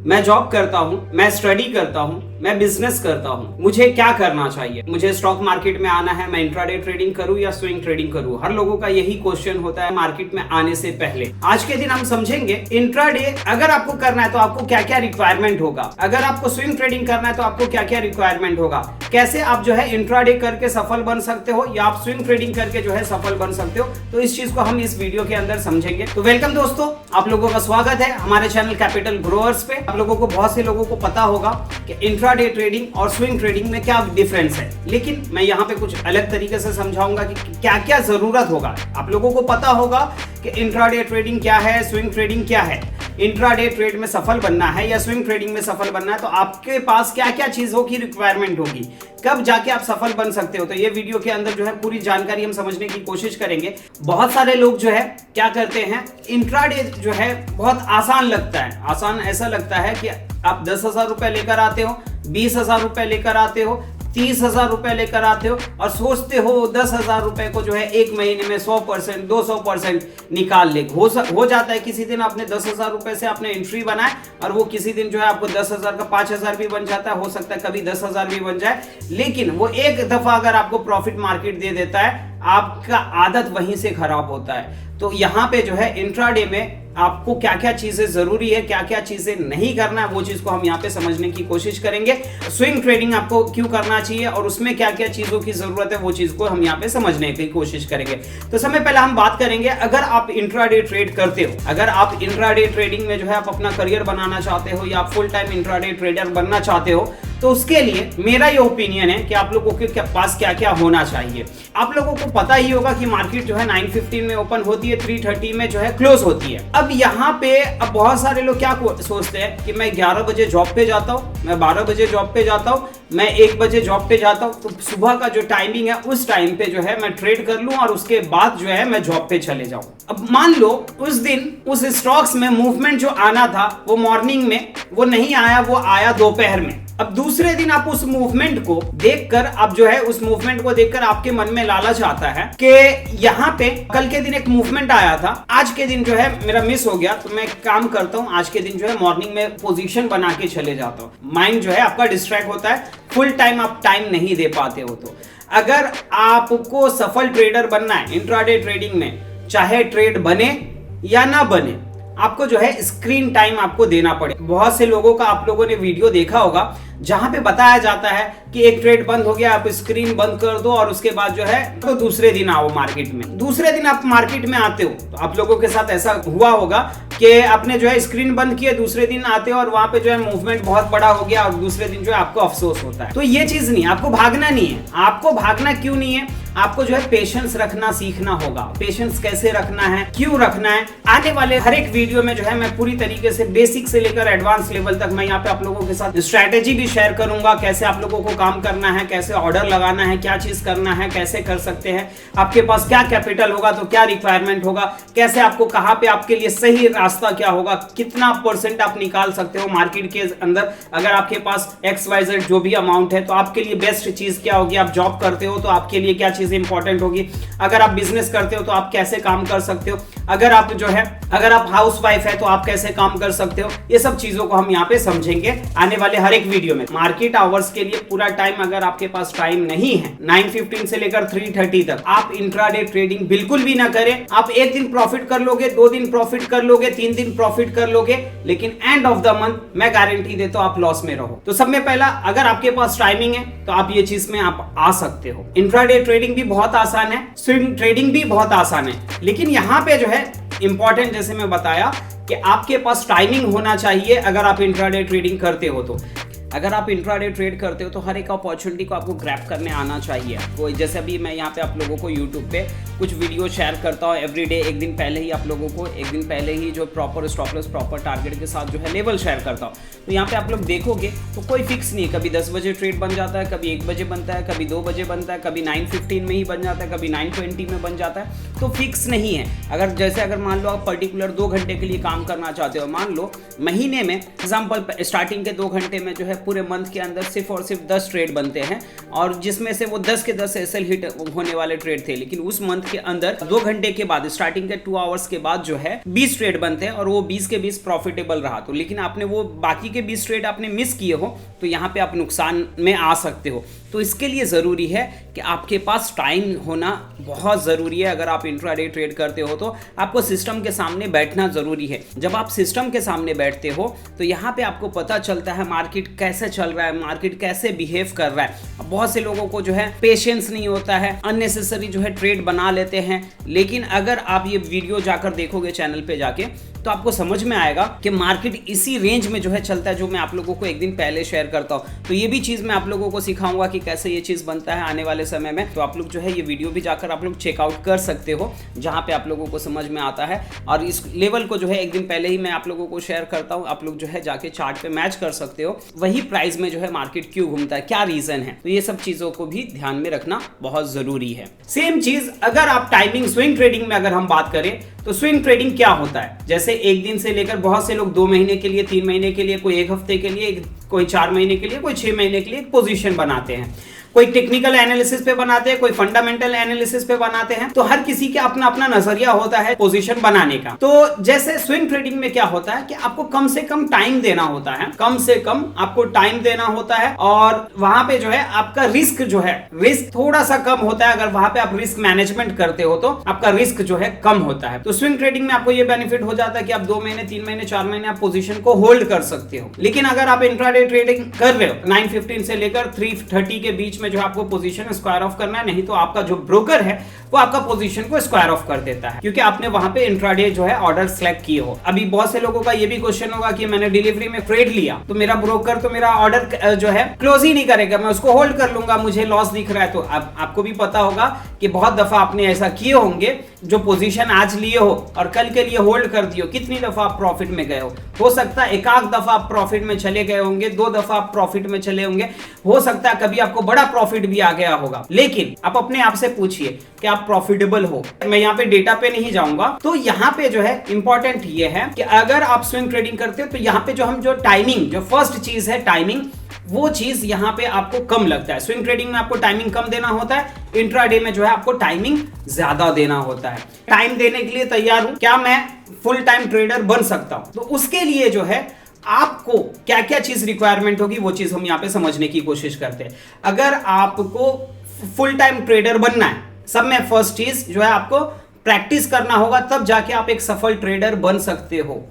मैं जॉब करता हूँ, मैं स्टडी करता हूँ, मैं बिजनेस करता हूँ, मुझे क्या करना चाहिए? मुझे स्टॉक मार्केट में आना है, मैं इंट्राडे ट्रेडिंग करूँ या स्विंग ट्रेडिंग करूँ? हर लोगों का यही क्वेश्चन होता है मार्केट में आने से पहले। आज के दिन हम समझेंगे इंट्राडे अगर आपको करना है तो आपको क्या क्या रिक्वायरमेंट होगा, अगर आपको स्विंग ट्रेडिंग करना है तो आपको क्या क्या रिक्वायरमेंट होगा, कैसे आप जो है इंट्राडे करके सफल बन सकते हो या आप स्विंग ट्रेडिंग करके जो है सफल बन सकते हो। तो इस चीज को हम इस वीडियो के अंदर समझेंगे। तो वेलकम दोस्तों, आप लोगों का स्वागत है हमारे चैनल कैपिटल ग्रोअर्स पे। आप लोगों को बहुत से लोगों को पता होगा कि इंट्राडे ट्रेडिंग और स्विंग ट्रेडिंग में क्या डिफरेंस है, लेकिन मैं यहाँ पे कुछ अलग तरीके से समझाऊंगा कि क्या क्या जरूरत होगा। आप लोगों को पता होगा कि इंट्राडे ट्रेडिंग क्या है, स्विंग ट्रेडिंग क्या है। इंट्राडे ट्रेड में सफल बनना है या स्विंग ट्रेडिंग में सफल बनना है तो आपके पास क्या क्या चीजों की रिक्वायरमेंट होगी, कब जाके आप सफल बन सकते हो। तो ये वीडियो के अंदर जो है पूरी जानकारी हम समझने की कोशिश करेंगे। बहुत सारे लोग जो है क्या करते हैं, इंट्राडे जो है बहुत आसान लगता है। आसान ऐसा लगता है कि आप 10,000 रुपए लेकर आते हो, 20,000 रुपए लेकर आते हो, 30,000 रुपए लेकर आते हो और सोचते हो 10,000 रुपए को जो है एक महीने में 100% 200% निकाल ले। हो जाता है किसी दिन आपने 10,000 रुपए से आपने एंट्री बनाए और वो किसी दिन जो है आपको 10,000 का 5,000 भी बन जाता है, हो सकता है कभी 10,000 भी बन जाए। लेकिन वो एक दफा अगर आपको प्रॉफिट मार्केट दे देता है, आपका आदत वहीं से खराब होता है। तो यहाँ पे जो है इंट्राडे में आपको क्या क्या चीजें जरूरी है, क्या क्या चीजें नहीं करना है, वो चीज को हम यहाँ पे समझने की कोशिश करेंगे। स्विंग ट्रेडिंग आपको क्यों करना चाहिए और उसमें क्या क्या चीजों की जरूरत है, वो चीज को हम यहाँ पे समझने की कोशिश करेंगे। तो सबसे पहले हम बात करेंगे, अगर आप इंट्राडे ट्रेड करते हो, अगर आप इंट्राडे ट्रेडिंग में जो है आप अपना करियर बनाना चाहते हो या आप फुल टाइम इंट्राडे ट्रेडर बनना चाहते हो, तो उसके लिए मेरा ये ओपिनियन है कि आप लोगों के पास क्या क्या होना चाहिए। आप लोगों को पता ही होगा कि मार्केट जो है 9:15 में ओपन होती है, 3:30 में जो है क्लोज होती है। अब यहाँ पे अब बहुत सारे लोग क्या सोचते हैं कि मैं 11 बजे जॉब पे जाता हूँ, मैं 12 बजे जॉब पे जाता हूँ, मैं 1 बजे जॉब पे जाता हूँ, तो सुबह का जो टाइमिंग है उस टाइम पे जो है मैं ट्रेड कर लूं और उसके बाद जो है मैं जॉब पे चले जाऊं। अब मान लो उस दिन उस स्टॉक्स में मूवमेंट जो आना था वो मॉर्निंग में वो नहीं आया, वो आया दोपहर में। अब दूसरे दिन आप उस मूवमेंट को देखकर, आप जो है उस मूवमेंट को देखकर आपके मन में लालच आता है कि यहाँ पे कल के दिन एक मूवमेंट आया था, आज के दिन जो है मेरा मिस हो गया, तो मैं काम करता हूँ आज के दिन जो है मॉर्निंग में पोजीशन बना के चले जाता हूँ। माइंड जो है आपका डिस्ट्रैक्ट होता है, फुल टाइम आप टाइम नहीं दे पाते हो। तो अगर आपको सफल ट्रेडर बनना है इंट्राडे ट्रेडिंग में, चाहे ट्रेड बने या ना बने, आपको जो है स्क्रीन टाइम आपको देना पड़े। बहुत से लोगों का आप लोगों ने वीडियो देखा होगा जहां पे बताया जाता है कि एक ट्रेड बंद हो गया, आप स्क्रीन बंद कर दो और उसके बाद जो है तो दूसरे दिन आओ मार्केट में। दूसरे दिन आप मार्केट में आते हो तो आप लोगों के साथ ऐसा हुआ होगा कि आपने जो है स्क्रीन बंद किया, दूसरे दिन आते हो और वहां पे जो है मूवमेंट बहुत बड़ा हो गया और दूसरे दिन जो है आपको अफसोस होता है। तो ये चीज नहीं, आपको भागना नहीं है। आपको भागना क्यों नहीं है? आपको जो है पेशेंस रखना सीखना होगा। पेशेंस कैसे रखना है, क्यों रखना है, आने वाले हर एक वीडियो में जो है मैं पूरी तरीके से बेसिक से लेकर एडवांस लेवल तक मैं यहाँ पे आप लोगों के साथ स्ट्रैटेजी भी शेयर करूंगा, कैसे आप लोगों को काम करना है, कैसे ऑर्डर लगाना है, क्या चीज करना है, कैसे कर सकते हैं, आपके पास क्या कैपिटल होगा तो क्या रिक्वायरमेंट होगा, कैसे आपको कहां पे आपके लिए सही रास्ता क्या होगा, कितना % आप निकाल सकते हो मार्केट के अंदर। अगर आपके पास XYZ जो भी अमाउंट है तो आपके लिए बेस्ट चीज क्या होगी। आप जॉब करते हो तो आपके लिए क्या चीज इंपॉर्टेंट होगी, अगर आप बिजनेस करते हो तो आप कैसे काम कर सकते हो, अगर आप जो है अगर आप हाउस वाइफ है तो आप कैसे काम कर सकते हो। ये सब चीजों को हम यहाँ पे समझेंगे आने वाले हर एक वीडियो में। मार्केट आवर्स के लिए पूरा टाइम अगर आपके पास टाइम नहीं है, 9:15 से लेकर 3:30 तक आप इंट्राडे ट्रेडिंग बिल्कुल भी ना करें। आप एक दिन प्रॉफिट कर लोगे, 2 दिन प्रॉफिट कर लोगे, 3 दिन प्रॉफिट कर लोगे, लेकिन एंड ऑफ द मंथ मैं गारंटी देता हूं आप लॉस में रहो। तो सब में पहला, अगर आपके पास टाइमिंग है तो आप ये चीज में आप आ सकते हो। इंट्राडे ट्रेडिंग भी बहुत आसान है, स्विंग ट्रेडिंग भी बहुत आसान है, लेकिन यहाँ पे जो है इंपॉर्टेंट, जैसे मैं बताया कि आपके पास टाइमिंग होना चाहिए। अगर आप इंट्राडे ट्रेडिंग करते हो तो अगर आप इंट्राडे ट्रेड करते हो तो हर एक अपॉर्चुनिटी को आपको ग्रैब करने आना चाहिए। कोई जैसे अभी मैं यहाँ पे आप लोगों को यूट्यूब पे कुछ वीडियो शेयर करता हूँ एवरीडे, एक दिन पहले ही आप लोगों को एक दिन पहले ही जो proper stop loss proper target के साथ जो है लेवल शेयर करता हूँ। तो यहाँ पे आप लोग देखोगे तो कोई फिक्स नहीं है, कभी 10 बजे ट्रेड बन जाता है, कभी 1 बजे बनता है, कभी 2 बजे बनता है, कभी 9:15 में ही बन जाता है, कभी 9:20 में बन जाता है। तो फिक्स नहीं है। अगर मान लो आप पर्टिकुलर 2 घंटे के लिए काम करना चाहते हो, मान लो महीने में एग्जांपल स्टार्टिंग के 2 घंटे में जो है पूरे मंथ के अंदर सिर्फ और सिर्फ 10 ट्रेड बनते हैं, और जिसमें से वो 10 के 10 एसएल हिट होने वाले ट्रेड थे, लेकिन उस मंथ के अंदर 2 घंटे के बाद स्टार्टिंग के 2 आवर्स के बाद जो है 20 ट्रेड बनते हैं और वो 20 के 20 प्रॉफिटेबल रहा, तो लेकिन आपने वो बाकी के 20 ट्रेड आपने मिस किए हो तो यहाँ पे आप नुकसान में आ सकते हो। तो इसके लिए ज़रूरी है कि आपके पास टाइम होना बहुत ज़रूरी है। अगर आप इंट्राडे ट्रेड करते हो तो आपको सिस्टम के सामने बैठना ज़रूरी है। जब आप सिस्टम के सामने बैठते हो तो यहाँ पे आपको पता चलता है मार्केट कैसे चल रहा है, मार्केट कैसे बिहेव कर रहा है। बहुत से लोगों को जो है पेशेंस नहीं होता है, अननेसेसरी जो है ट्रेड बना लेते हैं, लेकिन अगर आप ये वीडियो जाकर देखोगे चैनल पे जाके तो आपको समझ में आएगा कि मार्केट इसी रेंज में जो है चलता है, जो मैं आप लोगों को एक दिन पहले शेयर करता हूँ। तो ये भी चीज़ मैं आप लोगों को सिखाऊंगा कि कैसे ये चीज़ बनता है आने वाले समय में। तो आप लोग जो है ये वीडियो भी जाकर आप लोग चेकआउट कर सकते हो, जहाँ पे आप लोगों को समझ में आता है। और इस लेवल को जो है एक दिन पहले ही मैं आप लोगों को शेयर करता हूँ, आप लोग जो है जाके चार्ट पे मैच कर सकते हो वही प्राइस में जो है मार्केट क्यों घूमता है, क्या रीजन है। तो ये सब चीज़ों को भी ध्यान में रखना बहुत ज़रूरी है। सेम चीज़ अगर आप टाइमिंग स्विंग ट्रेडिंग में अगर हम बात करें तो स्विंग ट्रेडिंग क्या होता है, जैसे एक दिन से लेकर बहुत से लोग 2 महीने के लिए, 3 महीने के लिए, कोई 1 हफ्ते के लिए, कोई 4 महीने के लिए, कोई 6 महीने के लिए पोजीशन बनाते हैं। कोई टेक्निकल एनालिसिस पे बनाते हैं, कोई फंडामेंटल एनालिसिस पे बनाते हैं। तो हर किसी के अपना अपना नजरिया होता है पोजीशन बनाने का। तो जैसे स्विंग ट्रेडिंग में क्या होता है कि आपको कम से कम टाइम देना होता है, कम से कम आपको टाइम देना होता है, और वहां पे जो है आपका रिस्क जो है, रिस्क थोड़ा सा कम होता है। अगर वहां पे आप रिस्क मैनेजमेंट करते हो तो आपका रिस्क जो है कम होता है। तो स्विंग ट्रेडिंग में आपको ये बेनिफिट हो जाता है कि आप 2 महीने, 3 महीने, 4 महीने आप पोजीशन को होल्ड कर सकते हो। लेकिन अगर आप इंट्राडे ट्रेडिंग कर रहे हो 9:15 से लेकर 3:30 के बीच में जो आपको पोजीशन स्क्वायर ऑफ करना है, नहीं तो आपका जो ब्रोकर है वो आपका पोजीशन को स्क्वायर ऑफ कर देता है, क्योंकि आपने वहां पे इंट्राडे जो है ऑर्डर सेलेक्ट किए हो। अभी बहुत से लोगों का ये भी क्वेश्चन होगा कि मैंने डिलीवरी में ट्रेड लिया तो मेरा ब्रोकर तो मेरा ऑर्डर जो है क्लोज ही नहीं करेगा, मैं उसको होल्ड कर लूंगा, मुझे लॉस दिख रहा है। तो आपको भी पता होगा कि बहुत दफा आपने ऐसा किए होंगे, जो पोजीशन आज लिए हो और कल के लिए होल्ड कर दियो, कितनी दफा आप प्रॉफिट में गए हो सकता है 1 दफा आप प्रॉफिट में चले गए होंगे, 2 दफा आप प्रॉफिट में चले होंगे, हो सकता है कभी आपको बड़ा प्रॉफिट भी आ गया होगा। लेकिन आप अपने आप से पूछिए कि आप प्रॉफिटेबल हो। मैं यहाँ पे डेटा पे नहीं जाऊंगा। तो यहाँ पे जो है इंपॉर्टेंट ये है कि अगर आप स्विंग ट्रेडिंग करते हो तो यहाँ पे जो टाइमिंग, जो फर्स्ट चीज है टाइमिंग, वो चीज यहाँ पे आपको कम लगता है। स्विंग ट्रेडिंग में आपको टाइमिंग कम देना होता है, इंट्राडे में जो है आपको टाइमिंग ज्यादा देना होता है। टाइम देने के लिए तैयार हूं, क्या मैं फुल टाइम ट्रेडर बन सकता हूं? तो उसके लिए जो है आपको क्या क्या चीज रिक्वायरमेंट होगी वो चीज हम यहाँ पे समझने की कोशिश करते हैं। अगर आपको फुल टाइम ट्रेडर बनना है, सब में फर्स्ट चीज जो है आपको प्रैक्टिस करना होगा, तब जाके आप एक सफल ट्रेडर बन सकते हो।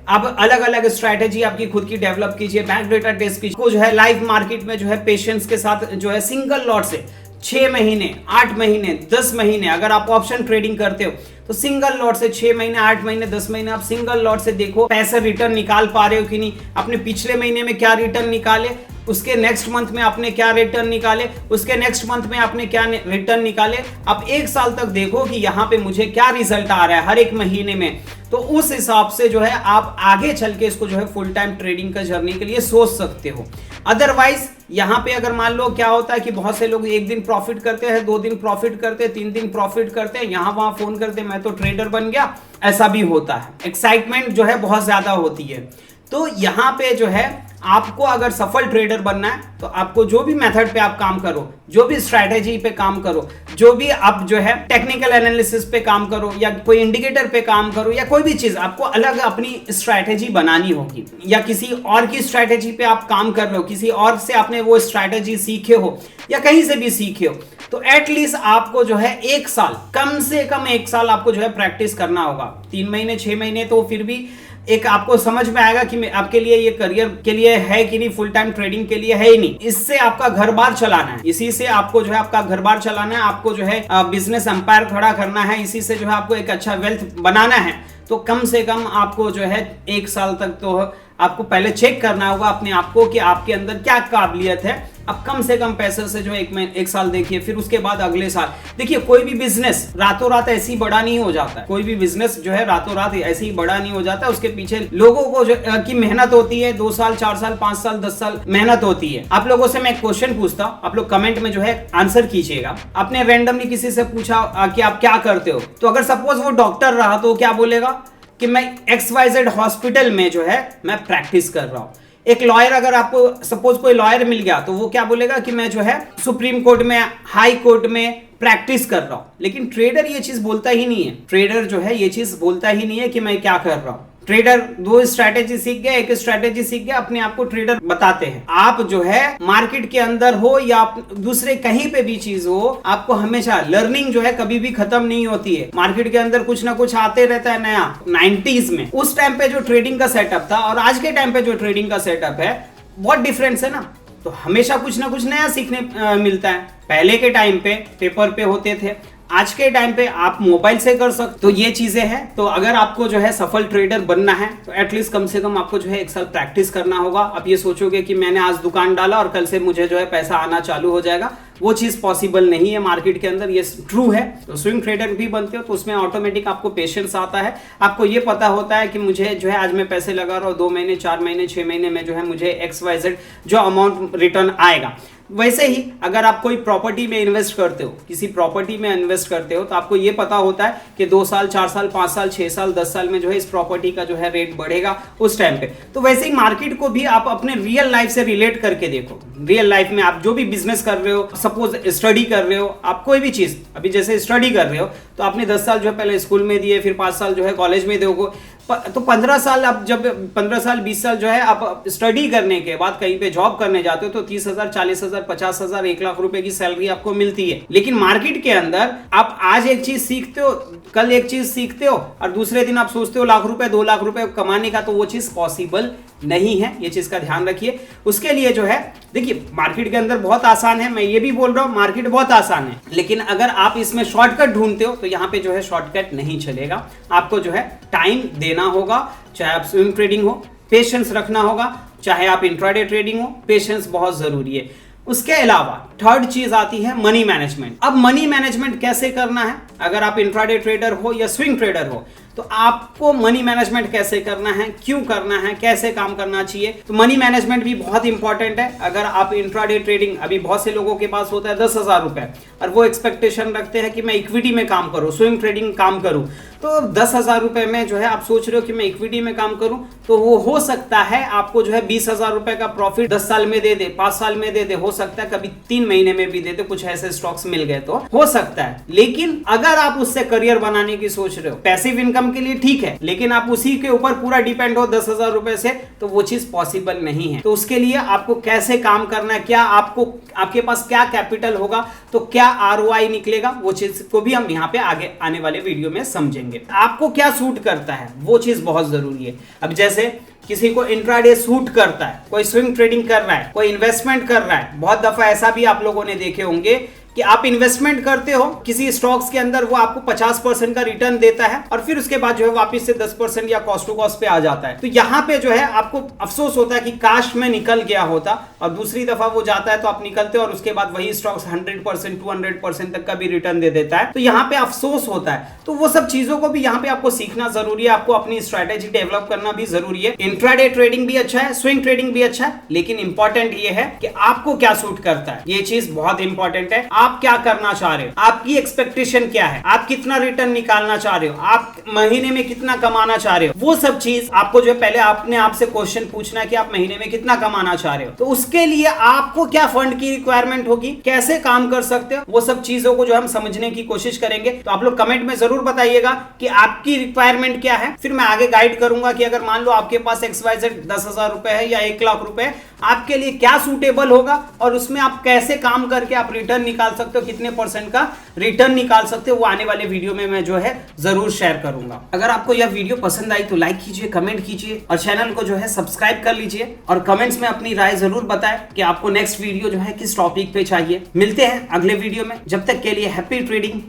आप अलग अलग स्ट्रैटेजी आपकी खुद की डेवलप कीजिए, बैक डेटा टेस्ट कीजिए, जो है लाइव मार्केट में जो है पेशेंस के साथ जो है सिंगल लॉट से 6 महीने, 8 महीने, 10 महीने, अगर आप ऑप्शन ट्रेडिंग करते हो तो सिंगल लॉट से 6 महीने, 8 महीने, 10 महीने आप सिंगल लॉट से देखो पैसे रिटर्न निकाल पा रहे हो कि नहीं। अपने पिछले महीने में क्या रिटर्न निकाले, उसके नेक्स्ट मंथ में आपने क्या रिटर्न निकाले, उसके नेक्स्ट मंथ में आपने क्या रिटर्न निकाले। आप 1 साल तक देखो कि यहाँ पे मुझे क्या रिजल्ट आ रहा है हर एक महीने में। तो उस हिसाब से जो है आप आगे चल के इसको जो है फुल टाइम ट्रेडिंग का जर्नी के लिए सोच सकते हो। अदरवाइज यहाँ पे अगर मान लो क्या होता है कि बहुत से लोग 1 दिन प्रॉफिट करते हैं, 2 दिन प्रॉफिट करते हैं, 3 दिन प्रॉफिट करते हैं, यहाँ वहां फोन करते मैं तो ट्रेडर बन गया, ऐसा भी होता है। एक्साइटमेंट जो है बहुत ज्यादा होती है। तो यहाँ पे जो है आपको अगर सफल ट्रेडर बनना है तो आपको जो भी मेथड पे आप काम करो, जो भी स्ट्रैटेजी पे काम करो, जो भी आप जो है टेक्निकल एनालिसिस पे काम करो, या कोई इंडिकेटर पे काम करो, या कोई भी चीज आपको अलग अपनी स्ट्रैटेजी बनानी होगी, या किसी और की स्ट्रैटेजी पे आप काम कर रहे हो, किसी और से आपने वो स्ट्रैटेजी सीखे हो या कहीं से भी सीखे हो, तो एटलीस्ट आपको जो है 1 साल, कम से कम 1 साल आपको जो है प्रैक्टिस करना होगा। 3 महीने, 6 महीने तो फिर भी एक आपको समझ में आएगा कि आपके लिए ये करियर के लिए है कि नहीं, फुल टाइम ट्रेडिंग के लिए है ही नहीं। इससे आपका घर बार चलाना है, इसी से आपको जो है आपका घर बार चलाना है, आपको जो है बिजनेस एम्पायर खड़ा करना है, इसी से जो है आपको एक अच्छा वेल्थ बनाना है। तो कम से कम आपको जो है 1 साल तक तो आपको पहले चेक करना होगा अपने आप को कि आपके अंदर क्या काबिलियत है। अब कम से कम पैसे से जो है एक साल देखिए, फिर उसके बाद अगले साल देखिए। कोई भी बिजनेस रातों रात ऐसे ही बड़ा नहीं हो जाता है। कोई भी बिजनेस जो है रातों रात ऐसे ही बड़ा नहीं हो जाता है। उसके पीछे लोगों को जो की मेहनत होती है, 2 साल 4 साल 5 साल 10 साल मेहनत होती है। आप लोगों से मैं एक क्वेश्चन पूछता हूँ, आप लोग कमेंट में जो है आंसर कीजिएगा। आपने रैंडमली किसी से पूछा कि आप क्या करते हो, तो अगर सपोज वो डॉक्टर रहा तो क्या बोलेगा कि मैं XYZ हॉस्पिटल में जो है मैं प्रैक्टिस कर रहा हूं। एक लॉयर, अगर आपको सपोज कोई लॉयर मिल गया तो वो क्या बोलेगा कि मैं जो है सुप्रीम कोर्ट में, हाई कोर्ट में प्रैक्टिस कर रहा हूं। लेकिन ट्रेडर ये चीज बोलता ही नहीं है। ट्रेडर जो है ये चीज बोलता ही नहीं है कि मैं क्या कर रहा हूं। ट्रेडर 2 स्ट्रैटेजी सीख गया, 1 स्ट्रैटेजी सीख गया, अपने आप को ट्रेडर बताते हैं। आप जो है मार्केट के अंदर हो या दूसरे कहीं पे भी चीज हो, आपको हमेशा लर्निंग जो है कभी भी खत्म नहीं होती है। मार्केट के अंदर कुछ ना कुछ आते रहता है नया। 90s में उस टाइम पे जो ट्रेडिंग का सेटअप था और आज के टाइम पे जो ट्रेडिंग का सेटअप है, बहुत डिफरेंस है ना। तो हमेशा कुछ ना कुछ नया सीखने मिलता है। पहले के टाइम पे पेपर पे होते थे, आज के टाइम पे आप मोबाइल से कर सकते। तो ये चीजें हैं। तो अगर आपको जो है सफल ट्रेडर बनना है तो एटलीस्ट कम से कम आपको जो है 1 साल प्रैक्टिस करना होगा। आप ये सोचोगे कि मैंने आज दुकान डाला और कल से मुझे जो है पैसा आना चालू हो जाएगा, वो चीज पॉसिबल नहीं है मार्केट के अंदर। ये ट्रू है। तो स्विंग ट्रेडर भी बनते हो तो उसमें ऑटोमेटिक आपको पेशेंस आता है। आपको ये पता होता है कि मुझे जो है आज मैं पैसे लगा रहा हूँ, 2 महीने 4 महीने 6 महीने में जो है मुझे XYZ जो अमाउंट रिटर्न आएगा। वैसे ही अगर आप कोई प्रॉपर्टी में इन्वेस्ट करते हो, किसी प्रॉपर्टी में इन्वेस्ट करते हो, तो आपको ये पता होता है कि 2 साल 4 साल 5 साल 6 साल 10 साल में जो है इस प्रॉपर्टी का जो है रेट बढ़ेगा उस टाइम पे। तो वैसे ही मार्केट को भी आप अपने रियल लाइफ से रिलेट करके देखो। रियल लाइफ में आप जो भी बिजनेस कर रहे हो, सपोज स्टडी कर रहे हो, आप कोई भी चीज, अभी जैसे स्टडी कर रहे हो तो आपने 10 साल जो है पहले स्कूल में दिए, फिर 5 साल जो है कॉलेज में दोगे, तो 15 साल, अब जब 15 साल 20 साल जो है आप स्टडी करने के बाद कहीं पे जॉब करने जाते हो तो 30,000 40,000 50,000 1 लाख रुपए की सैलरी आपको मिलती है। लेकिन मार्केट के अंदर आप आज एक चीज सीखते हो, कल एक चीज सीखते हो और दूसरे दिन आप सोचते हो लाख रुपए 2 लाख रुपए कमाने का, तो वो चीज पॉसिबल नहीं है। ये चीज का ध्यान रखिए। उसके लिए जो है देखिए, मार्केट के अंदर बहुत आसान है, मैं ये भी बोल रहा हूं मार्केट बहुत आसान है, लेकिन अगर आप इसमें शॉर्टकट ढूंढते हो तो यहाँ पे जो है शॉर्टकट नहीं चलेगा। आपको जो है टाइम देना होगा, चाहे आप स्विंग ट्रेडिंग हो, पेशेंस रखना होगा, चाहे आप इंट्राडे ट्रेडिंग हो, पेशेंस बहुत जरूरी है। उसके अलावा थर्ड चीज आती है मनी मैनेजमेंट। अब मनी मैनेजमेंट कैसे करना है, अगर आप इंट्राडे ट्रेडर हो या स्विंग ट्रेडर हो तो आपको मनी मैनेजमेंट कैसे करना है, क्यों करना है, कैसे काम करना चाहिए। तो मनी मैनेजमेंट भी बहुत इंपॉर्टेंट है। अगर आप इंट्राडे ट्रेडिंग, अभी बहुत से लोगों के पास होता है 10,000 रुपए और वो एक्सपेक्टेशन रखते हैं कि मैं इक्विटी में काम करूं, स्विंग ट्रेडिंग काम करूं। तो 10,000 रुपए में जो है आप सोच रहे हो कि मैं इक्विटी में काम करूं, तो वो हो सकता है आपको जो है 20,000 रुपए का प्रॉफिट 10 साल में दे दे, 5 साल में दे दे, हो सकता है कभी 3 महीने में भी दे दे, कुछ ऐसे स्टॉक्स मिल गए तो हो सकता है। लेकिन अगर आप उससे करियर बनाने की सोच रहे हो, पैसिव इनकम के लिए ठीक है, लेकिन आप उसी के ऊपर पूरा डिपेंड हो 10,000 रुपए से, तो वो चीज पॉसिबल नहीं है। तो उसके लिए आपको कैसे काम करना है, क्या आपको, आपके पास क्या कैपिटल होगा तो क्या ROI निकलेगा, वो चीज को भी हम यहाँ पे आगे आने वाले वीडियो में समझेंगे। आपको क्या सूट करता है वो चीज बहुत जरूरी है। अब जैसे किसी को इंट्राडे सूट करता है, कोई स्विंग ट्रेडिंग कर रहा है, कोई इन्वेस्टमेंट कर रहा है। बहुत दफा ऐसा भी आप लोगों ने देखे होंगे कि आप इन्वेस्टमेंट करते हो किसी स्टॉक्स के अंदर, वो आपको 50% का रिटर्न देता है और फिर उसके बाद जो है वापस से 10% या कॉस्ट टू कॉस्ट पे आ जाता है। तो यहाँ पे जो है आपको अफसोस होता है कि काश में निकल गया होता, और दूसरी दफा वो जाता है तो आप निकलते हो और उसके बाद वही स्टॉक्स 100% 200% तक का भी रिटर्न दे देता है। तो यहाँ पे अफसोस होता है। तो वो सब चीजों को भी यहाँ पे आपको सीखना जरूरी है, आपको अपनी स्ट्रैटेजी डेवलप करना भी जरूरी है। इंट्राडे ट्रेडिंग भी अच्छा है, स्विंग ट्रेडिंग भी अच्छा है, लेकिन इंपॉर्टेंट ये है कि आपको क्या सूट करता है। ये चीज बहुत इंपॉर्टेंट है। आप क्या करना चाह रहे हो, आपकी एक्सपेक्टेशन क्या है, आप कितना रिटर्न निकालना चाह रहे हो, आप महीने में कितना कमाना चाह रहे हो, वो सब चीज आपको जो है पहले अपने आप से क्वेश्चन पूछना है कि आप महीने में कितना कमाना चाह रहे हो। तो उसके लिए आपको क्या फंड की रिक्वायरमेंट होगी, कैसे काम कर सकते हो, वो सब चीजों को जो हम समझने की कोशिश करेंगे। तो आप लोग कमेंट में जरूर बताइएगा कि आपकी रिक्वायरमेंट क्या है, फिर मैं आगे गाइड करूंगा कि अगर मान लो आपके पास XYZ 10,000 रुपए है या 1 लाख रुपए, आपके लिए क्या सूटेबल होगा और उसमें आप कैसे काम करके आप रिटर्न निकाल सकते हो, कितने % का रिटर्न निकाल सकते हो, वो आने वाले वीडियो में मैं जो है जरूर शेयर करूंगा। अगर आपको यह वीडियो पसंद आई तो लाइक कीजिए, कमेंट कीजिए और चैनल को जो है सब्सक्राइब कर लीजिए और कमेंट्स में अपनी राय जरूर बताएं कि आपको नेक्स्ट वीडियो जो है किस टॉपिक पे चाहिए। मिलते हैं अगले वीडियो में, जब तक के लिए हैप्पी ट्रेडिंग।